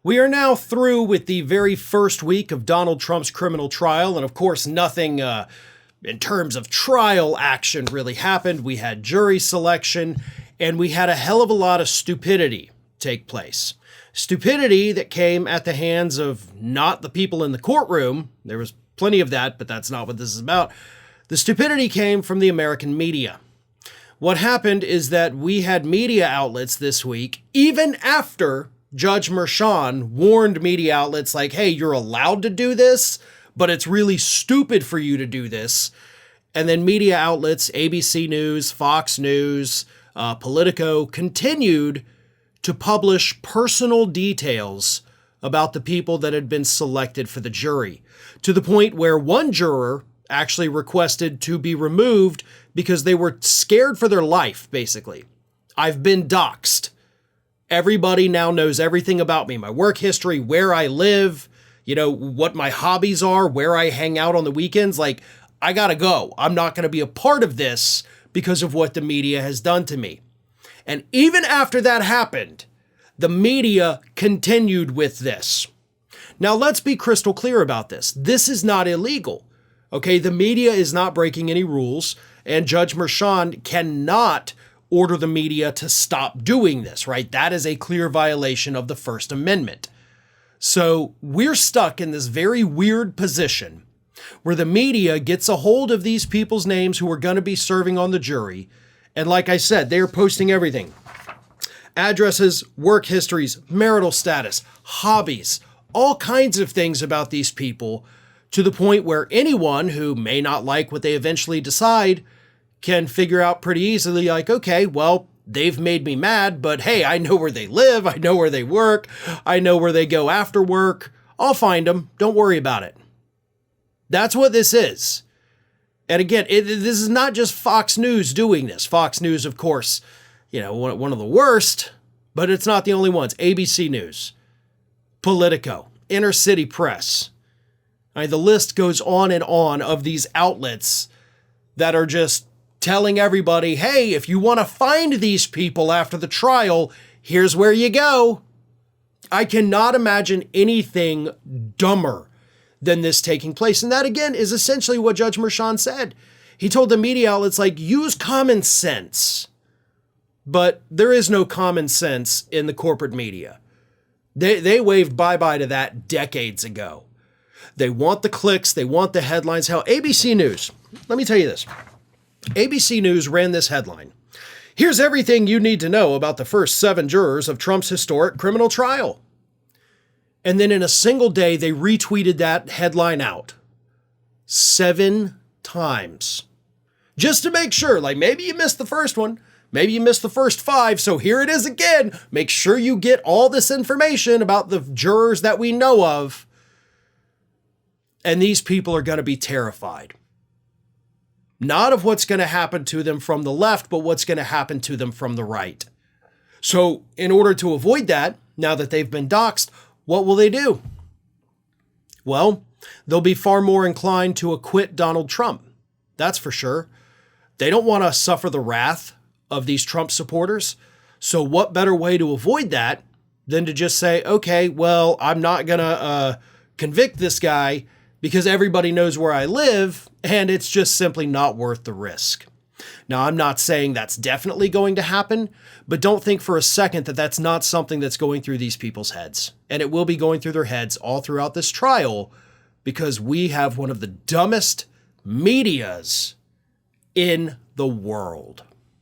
We are now through with the very first week of Donald Trump's criminal trial, and of course nothing in terms of trial action really happened. We had jury selection, and we had a hell of a lot of stupidity take place. Stupidity that came at the hands of not the people in the courtroom. There was plenty of that, but that's not what this is about. The stupidity came from the American media. What happened is that we had media outlets this week, even after Judge Merchan warned media outlets like, hey, you're allowed to do this, but it's really stupid for you to do this. And then media outlets, ABC News, Fox News, Politico, continued to publish personal details about the people that had been selected for the jury, to the point where one juror actually requested to be removed because they were scared for their life, basically. I've been doxxed. Everybody now knows everything about me, my work history, where I live, what my hobbies are, where I hang out on the weekends. Like, I gotta go. I'm not gonna be a part of this because of what the media has done to me. And even after that happened, the media continued with this. Now, let's be crystal clear about this. This is not illegal. Okay, the media is not breaking any rules, and Judge Merchan cannot order the media to stop doing this, right? That is a clear violation of the First Amendment. So we're stuck in this very weird position where the media gets a hold of these people's names who are going to be serving on the jury. And like I said, they're posting everything. Addresses, work histories, marital status, hobbies, all kinds of things about these people, to the point where anyone who may not like what they eventually decide can figure out pretty easily, like, okay, well, they've made me mad, but hey, I know where they live, I know where they work, I know where they go after work, I'll find them, don't worry about it. That's what this is. And again, this is not just Fox News doing this. Fox News, of course, one of the worst, but it's not the only ones. ABC News, Politico, Inner City Press. The list goes on and on of these outlets that are just telling everybody, hey, if you want to find these people after the trial, here's where you go. I cannot imagine anything dumber than this taking place. And that, again, is essentially what Judge Merchan said. He told the media outlets, like, use common sense. But there is no common sense in the corporate media. They waved bye-bye to that decades ago. They want the clicks. They want the headlines. Hell, ABC News. Let me tell you this. ABC News ran this headline. Here's everything you need to know about the first 7 jurors of Trump's historic criminal trial. And then in a single day, they retweeted that headline out 7 times. Just to make sure, like maybe you missed the first one. Maybe you missed the first 5. So here it is again. Make sure you get all this information about the jurors that we know of. And these people are going to be terrified. Not of what's going to happen to them from the left, but what's going to happen to them from the right. So in order to avoid that, now that they've been doxxed, what will they do? Well, they'll be far more inclined to acquit Donald Trump. That's for sure. They don't want to suffer the wrath of these Trump supporters. So what better way to avoid that than to just say, okay, well, I'm not going to convict this guy because everybody knows where I live, and it's just simply not worth the risk. Now, I'm not saying that's definitely going to happen, but don't think for a second that that's not something that's going through these people's heads. And it will be going through their heads all throughout this trial because we have one of the dumbest medias in the world.